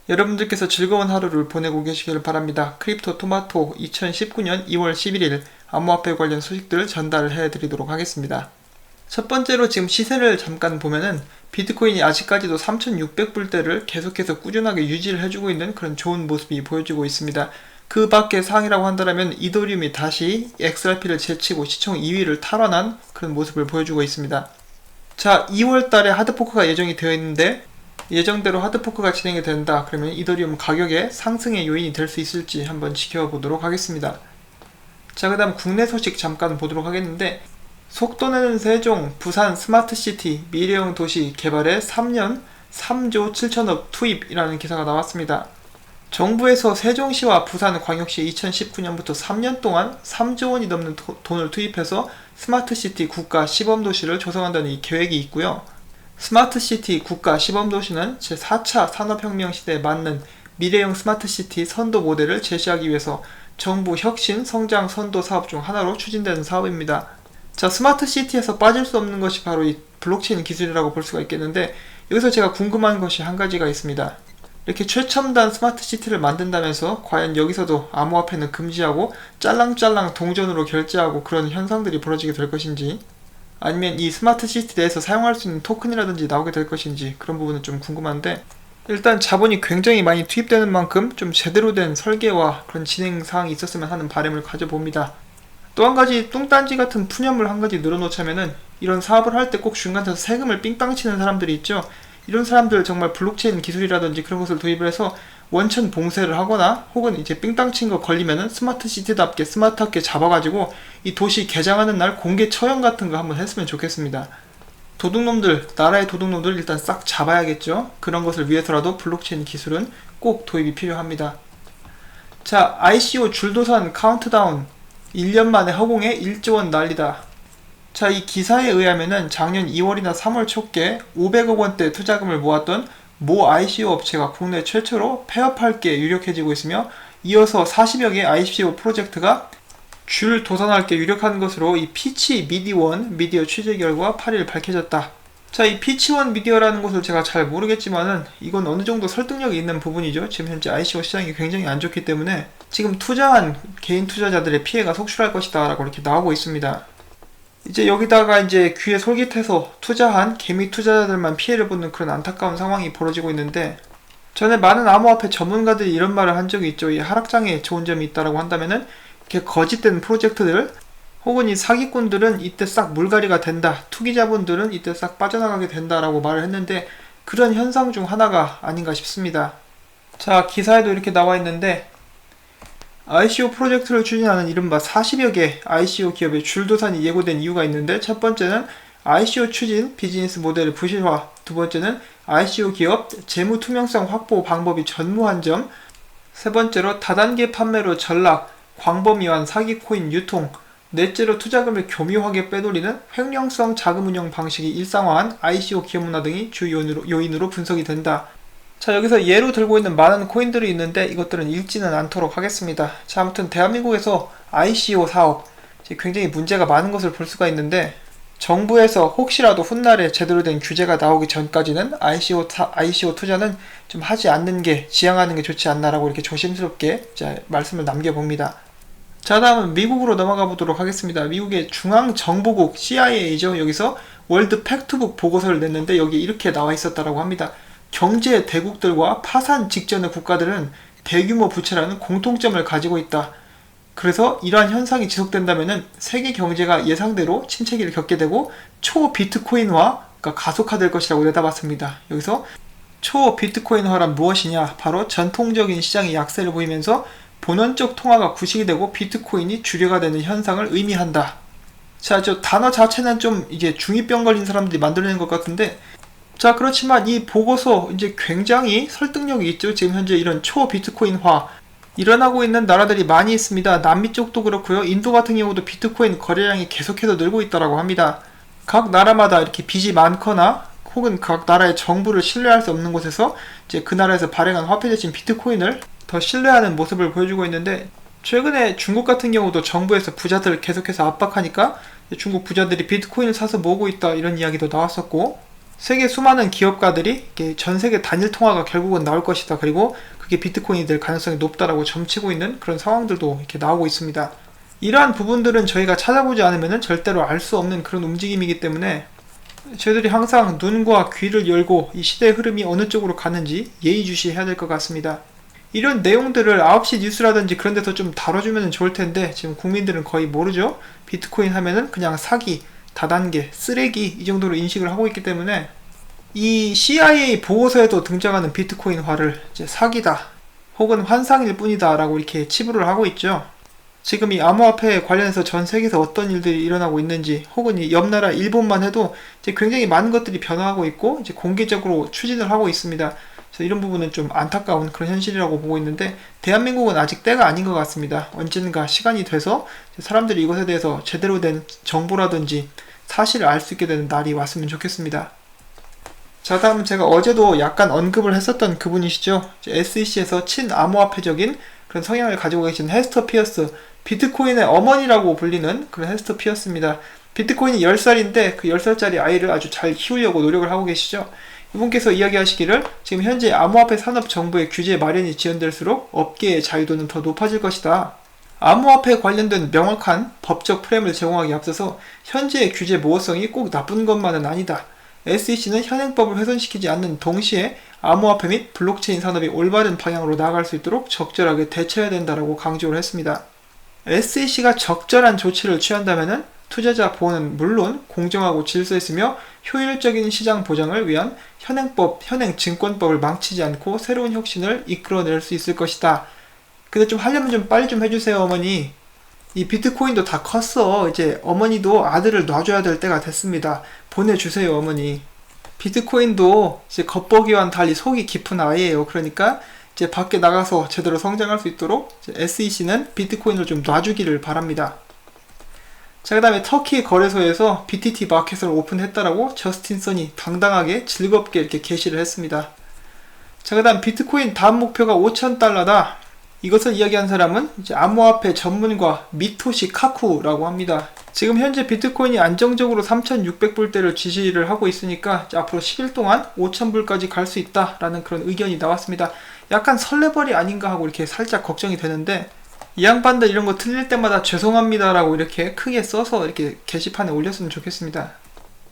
여러분들께서 즐거운 하루를 보내고 계시길 바랍니다. 크립토 토마토 2019년 2월 11일 암호화폐 관련 소식들을 전달을 해드리도록 하겠습니다. 첫 번째로 지금 시세를 잠깐 보면은 비트코인이 아직까지도 3,600불대를 계속해서 꾸준하게 유지를 해주고 있는 그런 좋은 모습이 보여지고 있습니다. 그 밖의 상황이라고 한다면 이더리움이 다시 XRP를 제치고 시총 2위를 탈환한 그런 모습을 보여주고 있습니다. 자, 2월 달에 하드포크가 예정이 되어 있는데 예정대로 하드포크가 진행이 된다 그러면 이더리움 가격의 상승의 요인이 될 수 있을지 한번 지켜보도록 하겠습니다. 자, 그 다음 국내 소식 잠깐 보도록 하겠는데 속도내는 세종, 부산 스마트시티, 미래형 도시 개발에 3년 3조 7천억 투입이라는 기사가 나왔습니다. 정부에서 세종시와 부산광역시에 2019년부터 3년 동안 3조 원이 넘는 돈을 투입해서 스마트시티 국가 시범도시를 조성한다는 이 계획이 있고요. 스마트시티 국가 시범도시는 제4차 산업혁명 시대에 맞는 미래형 스마트시티 선도 모델을 제시하기 위해서 정부 혁신 성장 선도 사업 중 하나로 추진되는 사업입니다. 자, 스마트시티에서 빠질 수 없는 것이 바로 이 블록체인 기술이라고 볼 수가 있겠는데 여기서 제가 궁금한 것이 한 가지가 있습니다. 이렇게 최첨단 스마트시티를 만든다면서 과연 여기서도 암호화폐는 금지하고 짤랑짤랑 동전으로 결제하고 그런 현상들이 벌어지게 될 것인지, 아니면 이 스마트시티 내에서 사용할 수 있는 토큰이라든지 나오게 될 것인지 그런 부분은 좀 궁금한데, 일단 자본이 굉장히 많이 투입되는 만큼 좀 제대로 된 설계와 그런 진행 사항이 있었으면 하는 바람을 가져봅니다. 또 한 가지 뚱딴지 같은 푸념을 한 가지 늘어놓자면은 이런 사업을 할 때 꼭 중간에서 세금을 삥땅 치는 사람들이 있죠. 이런 사람들 정말 블록체인 기술이라든지 그런 것을 도입을 해서 원천 봉쇄를 하거나 혹은 이제 삥땅 친 거 걸리면은 스마트시티답게 스마트하게 잡아가지고 이 도시 개장하는 날 공개 처형 같은 거 한번 했으면 좋겠습니다. 도둑놈들, 나라의 도둑놈들 일단 싹 잡아야겠죠. 그런 것을 위해서라도 블록체인 기술은 꼭 도입이 필요합니다. 자, ICO 줄도산 카운트다운 1년 만에 허공에 1조 원 날리다. 자, 이 기사에 의하면은 작년 2월이나 3월 초께 500억 원대 투자금을 모았던 모 ICO 업체가 국내 최초로 폐업할 게 유력해지고 있으며 이어서 40여 개 ICO 프로젝트가 줄 도산할 게 유력한 것으로 이 피치 미디원 미디어 취재 결과 8일 밝혀졌다. 자, 이 피치원 미디어라는 것을 제가 잘 모르겠지만은 이건 어느 정도 설득력이 있는 부분이죠. 지금 현재 ICO 시장이 굉장히 안 좋기 때문에 지금 투자한 개인 투자자들의 피해가 속출할 것이다 라고 이렇게 나오고 있습니다. 이제 여기다가 이제 귀에 솔깃해서 투자한 개미 투자자들만 피해를 보는 그런 안타까운 상황이 벌어지고 있는데, 전에 많은 암호화폐 전문가들이 이런 말을 한 적이 있죠. 이 하락장에 좋은 점이 있다라고 한다면은 이렇게 거짓된 프로젝트들 혹은 이 사기꾼들은 이때 싹 물갈이가 된다, 투기자분들은 이때 싹 빠져나가게 된다라고 말을 했는데 그런 현상 중 하나가 아닌가 싶습니다. 자, 기사에도 이렇게 나와 있는데 ICO 프로젝트를 추진하는 이른바 40여 개 ICO 기업의 줄도산이 예고된 이유가 있는데, 첫 번째는 ICO 추진 비즈니스 모델의 부실화, 두 번째는 ICO 기업 재무 투명성 확보 방법이 전무한 점, 세 번째로 다단계 판매로 전락, 광범위한 사기 코인 유통, 넷째로 투자금을 교묘하게 빼돌리는 횡령성 자금 운영 방식이 일상화한 ICO 기업 문화 등이 주 요인으로 분석이 된다. 자, 여기서 예로 들고 있는 많은 코인들이 있는데 이것들은 읽지는 않도록 하겠습니다. 자, 아무튼 대한민국에서 ICO 사업 굉장히 문제가 많은 것을 볼 수가 있는데, 정부에서 혹시라도 훗날에 제대로 된 규제가 나오기 전까지는 ICO 투자는 좀 하지 않는 게, 지양하는 게 좋지 않나라고 이렇게 조심스럽게 말씀을 남겨봅니다. 자, 다음은 미국으로 넘어가 보도록 하겠습니다. 미국의 중앙정보국 CIA죠. 여기서 월드 팩트북 보고서를 냈는데 여기 이렇게 나와 있었다라고 합니다. 경제 대국들과 파산 직전의 국가들은 대규모 부채라는 공통점을 가지고 있다. 그래서 이러한 현상이 지속된다면 세계 경제가 예상대로 침체기를 겪게 되고 초비트코인화가 가속화될 것이라고 내다봤습니다. 여기서 초비트코인화란 무엇이냐? 바로 전통적인 시장이 약세를 보이면서 본원적 통화가 구식이 되고 비트코인이 주류가 되는 현상을 의미한다. 자, 저 단어 자체는 좀 이제 중2병 걸린 사람들이 만들어낸 것 같은데, 자, 그렇지만 이 보고서 이제 굉장히 설득력이 있죠. 지금 현재 이런 초비트코인화 일어나고 있는 나라들이 많이 있습니다. 남미 쪽도 그렇고요. 인도 같은 경우도 비트코인 거래량이 계속해서 늘고 있다라고 합니다. 각 나라마다 이렇게 빚이 많거나 혹은 각 나라의 정부를 신뢰할 수 없는 곳에서 이제 그 나라에서 발행한 화폐 대신 비트코인을 더 신뢰하는 모습을 보여주고 있는데, 최근에 중국 같은 경우도 정부에서 부자들을 계속해서 압박하니까 중국 부자들이 비트코인을 사서 모으고 있다 이런 이야기도 나왔었고, 세계 수많은 기업가들이 전 세계 단일 통화가 결국은 나올 것이다. 그리고 그게 비트코인이 될 가능성이 높다라고 점치고 있는 그런 상황들도 이렇게 나오고 있습니다. 이러한 부분들은 저희가 찾아보지 않으면 절대로 알 수 없는 그런 움직임이기 때문에 저희들이 항상 눈과 귀를 열고 이 시대의 흐름이 어느 쪽으로 가는지 예의주시해야 될 것 같습니다. 이런 내용들을 9시 뉴스라든지 그런 데서 좀 다뤄주면 좋을 텐데 지금 국민들은 거의 모르죠. 비트코인 하면은 그냥 사기, 다단계, 쓰레기 이 정도로 인식을 하고 있기 때문에 이 CIA 보고서에도 등장하는 비트코인화를 이제 사기다 혹은 환상일 뿐이다 라고 이렇게 치부를 하고 있죠. 지금 이 암호화폐 관련해서 전 세계에서 어떤 일들이 일어나고 있는지 혹은 이 옆나라 일본만 해도 이제 굉장히 많은 것들이 변화하고 있고 이제 공개적으로 추진을 하고 있습니다. 그래서 이런 부분은 좀 안타까운 그런 현실이라고 보고 있는데 대한민국은 아직 때가 아닌 것 같습니다. 언젠가 시간이 돼서 사람들이 이것에 대해서 제대로 된 정보라든지 사실을 알 수 있게 되는 날이 왔으면 좋겠습니다. 자, 다음 제가 어제도 약간 언급을 했었던 그분이시죠. SEC에서 친암호화폐적인 그런 성향을 가지고 계신 헤스터 피어스, 비트코인의 어머니라고 불리는 그런 헤스터 피어스입니다. 비트코인이 10살인데 그 10살짜리 아이를 아주 잘 키우려고 노력을 하고 계시죠. 이분께서 이야기하시기를 지금 현재 암호화폐 산업 정부의 규제 마련이 지연될수록 업계의 자유도는 더 높아질 것이다. 암호화폐 관련된 명확한 법적 프레임을 제공하기 앞서서 현재의 규제 모호성이 꼭 나쁜 것만은 아니다. SEC는 현행법을 훼손시키지 않는 동시에 암호화폐 및 블록체인 산업이 올바른 방향으로 나아갈 수 있도록 적절하게 대처해야 된다라고 강조를 했습니다. SEC가 적절한 조치를 취한다면 투자자 보호는 물론 공정하고 질서 있으며 효율적인 시장 보장을 위한 현행 증권법을 망치지 않고 새로운 혁신을 이끌어낼 수 있을 것이다. 근데 좀 하려면 좀 빨리 좀 해주세요, 어머니. 이 비트코인도 다 컸어. 이제 어머니도 아들을 놔줘야 될 때가 됐습니다. 보내주세요, 어머니. 비트코인도 이제 겉보기와는 달리 속이 깊은 아이예요. 그러니까 이제 밖에 나가서 제대로 성장할 수 있도록 SEC는 비트코인을 좀 놔주기를 바랍니다. 자, 그 다음에 터키 거래소에서 BTT 마켓을 오픈했다라고 저스틴 선이 당당하게 즐겁게 이렇게 게시를 했습니다. 자, 그 다음 비트코인 다음 목표가 5,000달러다. 이것을 이야기한 사람은 이제 암호화폐 전문가 미토시 카쿠라고 합니다. 지금 현재 비트코인이 안정적으로 3,600불대를 지지를 하고 있으니까 앞으로 10일 동안 5,000불까지 갈 수 있다라는 그런 의견이 나왔습니다. 약간 설레벌이 아닌가 하고 이렇게 살짝 걱정이 되는데 이 양반들 이런 거 틀릴 때마다 죄송합니다라고 이렇게 크게 써서 이렇게 게시판에 올렸으면 좋겠습니다.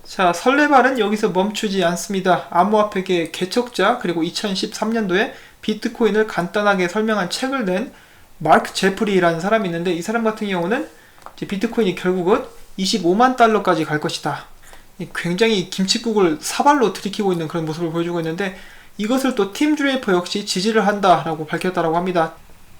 자, 설레발은 여기서 멈추지 않습니다. 암호화폐계의 개척자 그리고 2013년도에 비트코인을 간단하게 설명한 책을 낸 마크 제프리라는 사람이 있는데 이 사람 같은 경우는 이제 비트코인이 결국은 25만 달러까지 갈 것이다. 굉장히 김칫국을 사발로 들이키고 있는 그런 모습을 보여주고 있는데 이것을 또 팀 드레이퍼 역시 지지를 한다라고 밝혔다라고 합니다.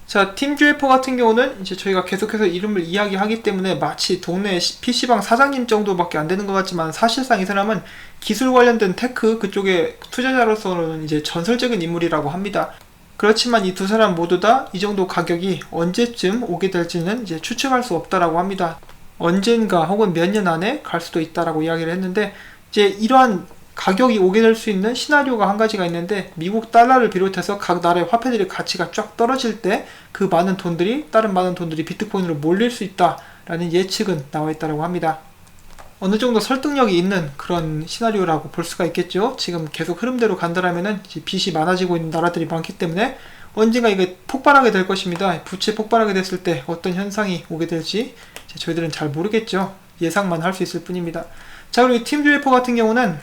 자, 팀 드레이퍼 같은 경우는 이제 저희가 계속해서 이름을 이야기하기 때문에 마치 동네 PC방 사장님 정도밖에 안 되는 것 같지만 사실상 이 사람은 기술 관련된 테크 그쪽의 투자자로서는 이제 전설적인 인물이라고 합니다. 그렇지만 이 두 사람 모두 다 이 정도 가격이 언제쯤 오게 될지는 이제 추측할 수 없다라고 합니다. 언젠가 혹은 몇 년 안에 갈 수도 있다라고 이야기를 했는데 이제 이러한 가격이 오게 될 수 있는 시나리오가 한 가지가 있는데 미국 달러를 비롯해서 각 나라의 화폐들의 가치가 쫙 떨어질 때 그 많은 돈들이 다른 많은 돈들이 비트코인으로 몰릴 수 있다라는 예측은 나와 있다고 합니다. 어느 정도 설득력이 있는 그런 시나리오라고 볼 수가 있겠죠. 지금 계속 흐름대로 간다라면은 빚이 많아지고 있는 나라들이 많기 때문에 언젠가 이게 폭발하게 될 것입니다. 부채 폭발하게 됐을 때 어떤 현상이 오게 될지 저희들은 잘 모르겠죠. 예상만 할 수 있을 뿐입니다. 자, 그리고 팀 드레이퍼 같은 경우는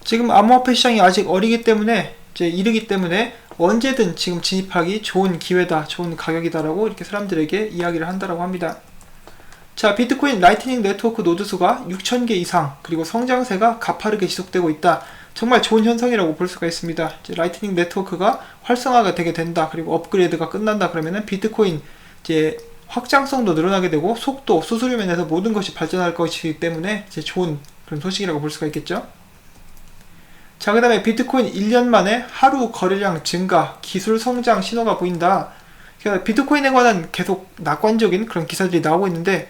지금 암호화폐 시장이 아직 어리기 때문에 이르기 때문에 언제든 지금 진입하기 좋은 기회다, 좋은 가격이다라고 이렇게 사람들에게 이야기를 한다라고 합니다. 자, 비트코인 라이트닝 네트워크 노드 수가 6,000개 이상 그리고 성장세가 가파르게 지속되고 있다. 정말 좋은 현상이라고 볼 수가 있습니다. 이제 라이트닝 네트워크가 활성화가 되게 된다. 그리고 업그레이드가 끝난다. 그러면은 비트코인 이제 확장성도 늘어나게 되고 속도, 수수료 면에서 모든 것이 발전할 것이기 때문에 이제 좋은 그런 소식이라고 볼 수가 있겠죠. 자, 그 다음에 비트코인 1년 만에 하루 거래량 증가, 기술 성장 신호가 보인다. 그러니까 비트코인에 관한 계속 낙관적인 그런 기사들이 나오고 있는데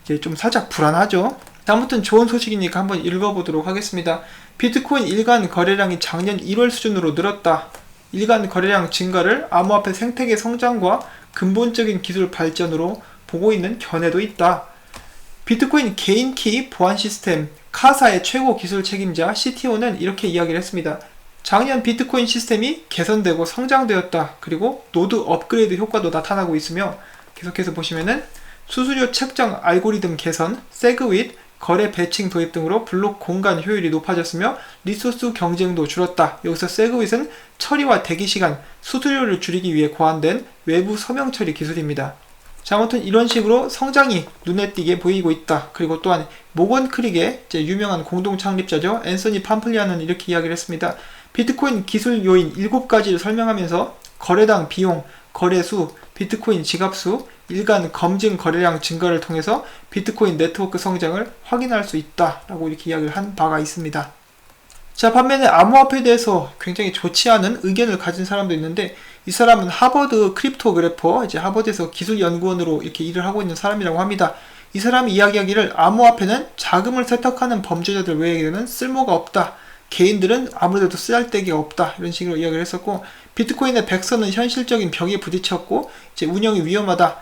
이제 좀 살짝 불안하죠. 아무튼 좋은 소식이니까 한번 읽어보도록 하겠습니다. 비트코인 일간 거래량이 작년 1월 수준으로 늘었다. 일간 거래량 증가를 암호화폐 생태계 성장과 근본적인 기술 발전으로 보고 있는 견해도 있다. 비트코인 개인키 보안 시스템 타사의 최고 기술 책임자 CTO는 이렇게 이야기를 했습니다. 작년 비트코인 시스템이 개선되고 성장되었다. 그리고 노드 업그레이드 효과도 나타나고 있으며 계속해서 보시면은 수수료 책정 알고리즘 개선, 세그윗, 거래 배칭 도입 등으로 블록 공간 효율이 높아졌으며 리소스 경쟁도 줄었다. 여기서 세그윗은 처리와 대기시간, 수수료를 줄이기 위해 고안된 외부 서명 처리 기술입니다. 자, 아무튼 이런 식으로 성장이 눈에 띄게 보이고 있다. 그리고 또한 모건 크릭의 유명한 공동 창립자죠. 앤서니 팜플리아는 이렇게 이야기를 했습니다. 비트코인 기술 요인 7가지를 설명하면서 거래당 비용, 거래수, 비트코인 지갑수, 일간 검증 거래량 증가를 통해서 비트코인 네트워크 성장을 확인할 수 있다 라고 이렇게 이야기를 한 바가 있습니다. 자, 반면에 암호화폐에 대해서 굉장히 좋지 않은 의견을 가진 사람도 있는데, 이 사람은 하버드 크립토그래퍼, 이제 하버드에서 기술연구원으로 이렇게 일을 하고 있는 사람이라고 합니다. 이 사람이 이야기하기를 암호화폐는 자금을 세탁하는 범죄자들 외에는 쓸모가 없다. 개인들은 아무래도 쓰잘데기가 없다. 이런 식으로 이야기를 했었고, 비트코인의 백서는 현실적인 벽에 부딪혔고 이제 운영이 위험하다.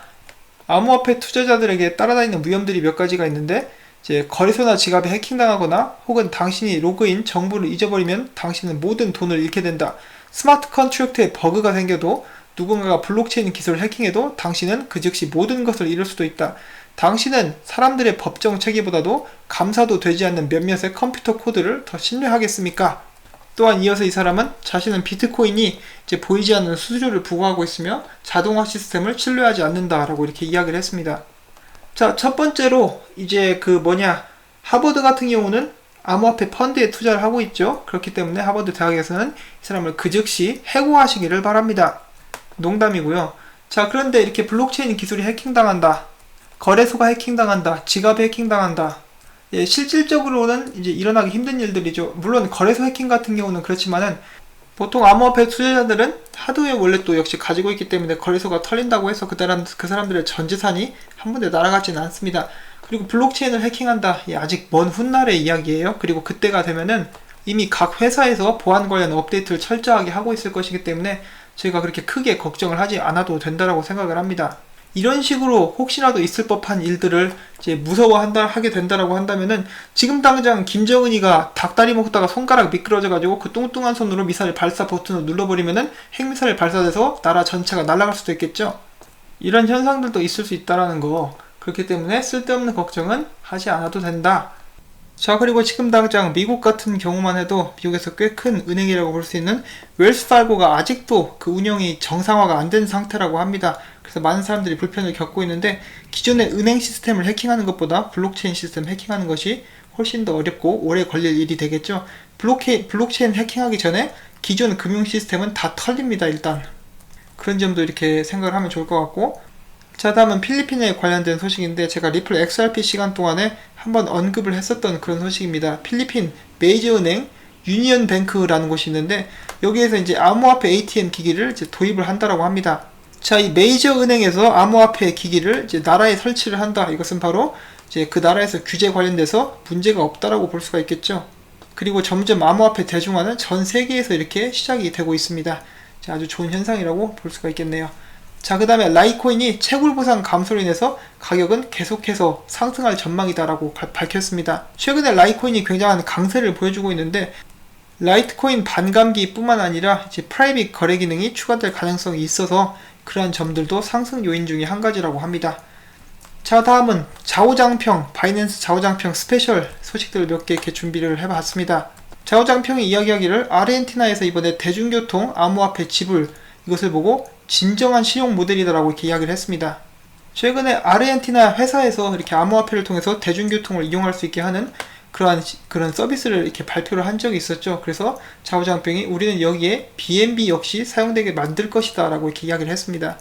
암호화폐 투자자들에게 따라다니는 위험들이 몇 가지가 있는데, 이제 거래소나 지갑에 해킹당하거나 혹은 당신이 로그인 정보를 잊어버리면 당신은 모든 돈을 잃게 된다. 스마트 컨트랙트에 버그가 생겨도 누군가가 블록체인 기술을 해킹해도 당신은 그 즉시 모든 것을 잃을 수도 있다. 당신은 사람들의 법정 체계보다도 감사도 되지 않는 몇몇의 컴퓨터 코드를 더 신뢰하겠습니까? 또한 이어서 이 사람은 자신은 비트코인이 이제 보이지 않는 수수료를 부과하고 있으며 자동화 시스템을 신뢰하지 않는다라고 이렇게 이야기를 했습니다. 자, 첫 번째로 이제 하버드 같은 경우는 암호화폐 펀드에 투자를 하고 있죠. 그렇기 때문에 하버드 대학에서는 이 사람을 그 즉시 해고하시기를 바랍니다. 농담이고요. 자, 그런데 이렇게 블록체인 기술이 해킹당한다. 거래소가 해킹당한다. 지갑이 해킹당한다. 예, 실질적으로는 이제 일어나기 힘든 일들이죠. 물론 거래소 해킹 같은 경우는 그렇지만은 보통 암호화폐 투자자들은 하드웨어 월렛도 역시 가지고 있기 때문에 거래소가 털린다고 해서 그 사람들의 전 재산이 한 번에 날아가지는 않습니다. 그리고 블록체인을 해킹한다. 예, 아직 먼 훗날의 이야기예요. 그리고 그때가 되면은 이미 각 회사에서 보안 관련 업데이트를 철저하게 하고 있을 것이기 때문에 저희가 그렇게 크게 걱정을 하지 않아도 된다라고 생각을 합니다. 이런 식으로 혹시라도 있을 법한 일들을 이제 하게 된다라고 한다면은 지금 당장 김정은이가 닭다리 먹다가 손가락 미끄러져가지고 그 뚱뚱한 손으로 미사일 발사 버튼을 눌러버리면은 핵미사일 발사돼서 나라 전체가 날아갈 수도 있겠죠. 이런 현상들도 있을 수 있다라는 거. 그렇기 때문에 쓸데없는 걱정은 하지 않아도 된다. 자, 그리고 지금 당장 미국 같은 경우만 해도 미국에서 꽤 큰 은행이라고 볼 수 있는 웰스파고가 아직도 그 운영이 정상화가 안 된 상태라고 합니다. 그래서 많은 사람들이 불편을 겪고 있는데, 기존의 은행 시스템을 해킹하는 것보다 블록체인 시스템 해킹하는 것이 훨씬 더 어렵고 오래 걸릴 일이 되겠죠. 블록체인 해킹하기 전에 기존 금융 시스템은 다 털립니다. 일단 그런 점도 이렇게 생각을 하면 좋을 것 같고, 자, 다음은 필리핀에 관련된 소식인데, 제가 리플 XRP 시간 동안에 한번 언급을 했었던 그런 소식입니다. 필리핀 메이저 은행 유니언뱅크라는 곳이 있는데, 여기에서 이제 암호화폐 ATM 기기를 이제 도입을 한다라고 합니다. 자, 이 메이저 은행에서 암호화폐 기기를 이제 나라에 설치를 한다. 이것은 바로 이제 그 나라에서 규제 관련돼서 문제가 없다라고 볼 수가 있겠죠. 그리고 점점 암호화폐 대중화는 전 세계에서 이렇게 시작이 되고 있습니다. 자, 아주 좋은 현상이라고 볼 수가 있겠네요. 자, 그 다음에 라이코인이 채굴 보상 감소로 인해서 가격은 계속해서 상승할 전망이다라고 밝혔습니다. 최근에 라이코인이 굉장한 강세를 보여주고 있는데, 라이트코인 반감기 뿐만 아니라 이제 프라이빗 거래 기능이 추가될 가능성이 있어서 그러한 점들도 상승 요인 중에 한 가지라고 합니다. 자, 다음은 좌우장평, 바이낸스 좌우장평 스페셜 소식들을 몇 개 이렇게 준비를 해봤습니다. 좌우장평이 이야기하기를 아르헨티나에서 이번에 대중교통 암호화폐 지불, 이것을 보고 진정한 실용 모델이다라고 이렇게 이야기를 했습니다. 최근에 아르헨티나 회사에서 이렇게 암호화폐를 통해서 대중교통을 이용할 수 있게 하는 그런 서비스를 이렇게 발표를 한 적이 있었죠. 그래서 좌우장평이 우리는 여기에 BNB 역시 사용되게 만들 것이다 라고 이렇게 이야기를 했습니다.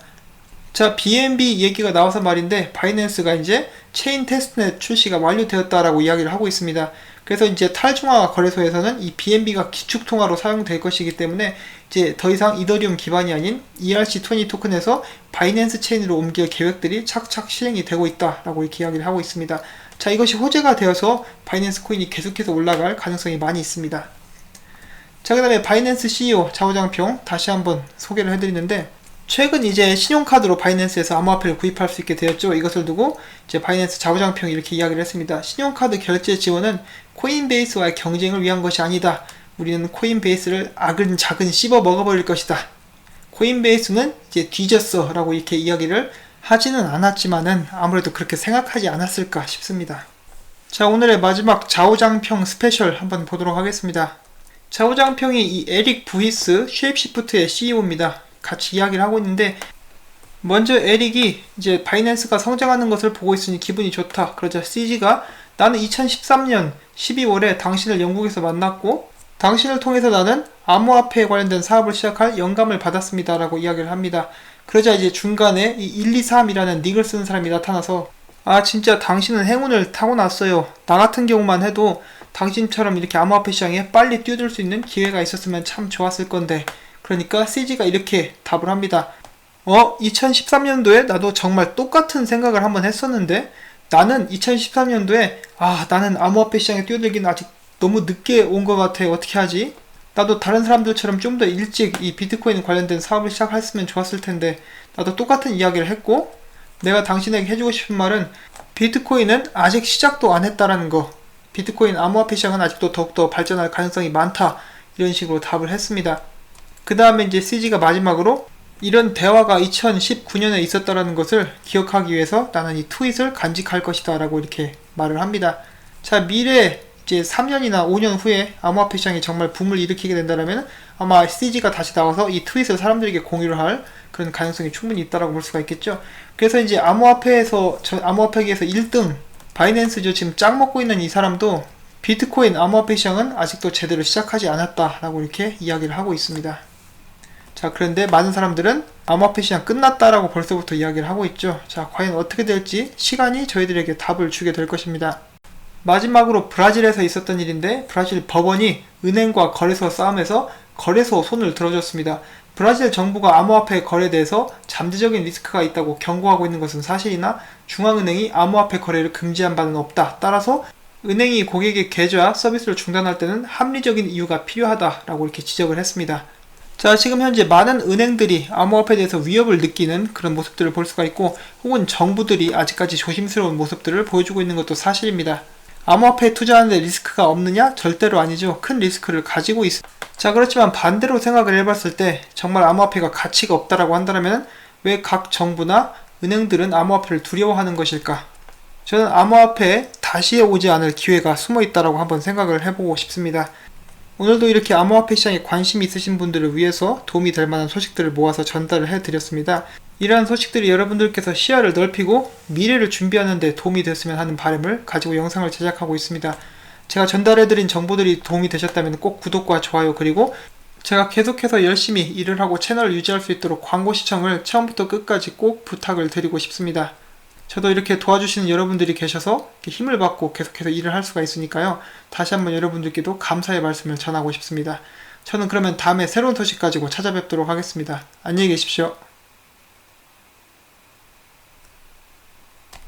자, BNB 얘기가 나와서 말인데, 바이낸스가 이제 체인 테스트넷 출시가 완료되었다라고 이야기를 하고 있습니다. 그래서 이제 탈중앙화 거래소에서는 이 BNB가 기축통화로 사용될 것이기 때문에 이제 더 이상 이더리움 기반이 아닌 ERC20 토큰에서 바이낸스 체인으로 옮길 계획들이 착착 실행이 되고 있다라고 이렇게 이야기를 하고 있습니다. 자, 이것이 호재가 되어서 바이낸스 코인이 계속해서 올라갈 가능성이 많이 있습니다. 자, 그 다음에 바이낸스 CEO 좌우장평 다시 한번 소개를 해드리는데, 최근 이제 신용카드로 바이낸스에서 암호화폐를 구입할 수 있게 되었죠. 이것을 두고 이제 바이낸스 좌우장평이 이렇게 이야기를 했습니다. 신용카드 결제 지원은 코인베이스와의 경쟁을 위한 것이 아니다. 우리는 코인베이스를 아근자근 씹어 먹어버릴 것이다. 코인베이스는 이제 뒤졌어 라고 이렇게 이야기를 하지는 않았지만은 아무래도 그렇게 생각하지 않았을까 싶습니다. 자, 오늘의 마지막 좌우장평 스페셜 한번 보도록 하겠습니다. 좌우장평이 이 에릭 부히스 쉐입시프트의 CEO입니다. 같이 이야기를 하고 있는데, 먼저 에릭이 이제 바이낸스가 성장하는 것을 보고 있으니 기분이 좋다. 그러자 CG가 나는 2013년 12월에 당신을 영국에서 만났고 당신을 통해서 나는 암호화폐에 관련된 사업을 시작할 영감을 받았습니다 라고 이야기를 합니다. 그러자 이제 중간에 이 123이라는 닉을 쓰는 사람이 나타나서 아, 진짜 당신은 행운을 타고났어요. 나 같은 경우만 해도 당신처럼 이렇게 암호화폐 시장에 빨리 뛰어들 수 있는 기회가 있었으면 참 좋았을 건데. 그러니까 CG가 이렇게 답을 합니다. 2013년도에 나도 정말 똑같은 생각을 한번 했었는데 나는 2013년도에 나는 암호화폐 시장에 뛰어들기는 아직 너무 늦게 온 것 같아. 어떻게 하지? 나도 다른 사람들처럼 좀 더 일찍 이 비트코인 관련된 사업을 시작했으면 좋았을 텐데. 나도 똑같은 이야기를 했고, 내가 당신에게 해주고 싶은 말은 비트코인은 아직 시작도 안 했다라는 거. 비트코인 암호화폐 시장은 아직도 더욱더 발전할 가능성이 많다. 이런 식으로 답을 했습니다. 그 다음에 이제 CG가 마지막으로 이런 대화가 2019년에 있었다라는 것을 기억하기 위해서 나는 이 트윗을 간직할 것이다 라고 이렇게 말을 합니다. 자, 미래 이제 3년이나 5년 후에 암호화폐 시장이 정말 붐을 일으키게 된다면 아마 CG가 다시 나와서 이 트윗을 사람들에게 공유를 할 그런 가능성이 충분히 있다라고 볼 수가 있겠죠. 그래서 이제 암호화폐계에서 1등 바이낸스죠. 지금 짱 먹고 있는 이 사람도 비트코인 암호화폐 시장은 아직도 제대로 시작하지 않았다라고 이렇게 이야기를 하고 있습니다. 자, 그런데 많은 사람들은 암호화폐 시장 끝났다라고 벌써부터 이야기를 하고 있죠. 자, 과연 어떻게 될지 시간이 저희들에게 답을 주게 될 것입니다. 마지막으로 브라질에서 있었던 일인데, 브라질 법원이 은행과 거래소 싸움에서 거래소 손을 들어줬습니다. 브라질 정부가 암호화폐 거래에 대해서 잠재적인 리스크가 있다고 경고하고 있는 것은 사실이나 중앙은행이 암호화폐 거래를 금지한 바는 없다. 따라서 은행이 고객의 계좌 서비스를 중단할 때는 합리적인 이유가 필요하다라고 이렇게 지적을 했습니다. 자, 지금 현재 많은 은행들이 암호화폐에 대해서 위협을 느끼는 그런 모습들을 볼 수가 있고, 혹은 정부들이 아직까지 조심스러운 모습들을 보여주고 있는 것도 사실입니다. 암호화폐에 투자하는데 리스크가 없느냐? 절대로 아니죠. 큰 리스크를 가지고 있습니다. 자, 그렇지만 반대로 생각을 해봤을 때 정말 암호화폐가 가치가 없다라고 한다면 왜 각 정부나 은행들은 암호화폐를 두려워하는 것일까? 저는 암호화폐에 다시 오지 않을 기회가 숨어 있다라고 한번 생각을 해보고 싶습니다. 오늘도 이렇게 암호화폐 시장에 관심이 있으신 분들을 위해서 도움이 될 만한 소식들을 모아서 전달을 해드렸습니다. 이러한 소식들이 여러분들께서 시야를 넓히고 미래를 준비하는 데 도움이 됐으면 하는 바람을 가지고 영상을 제작하고 있습니다. 제가 전달해드린 정보들이 도움이 되셨다면 꼭 구독과 좋아요, 그리고 제가 계속해서 열심히 일을 하고 채널을 유지할 수 있도록 광고 시청을 처음부터 끝까지 꼭 부탁을 드리고 싶습니다. 저도 이렇게 도와주시는 여러분들이 계셔서 이렇게 힘을 받고 계속해서 일을 할 수가 있으니까요. 다시 한번 여러분들께도 감사의 말씀을 전하고 싶습니다. 저는 그러면 다음에 새로운 소식 가지고 찾아뵙도록 하겠습니다. 안녕히 계십시오.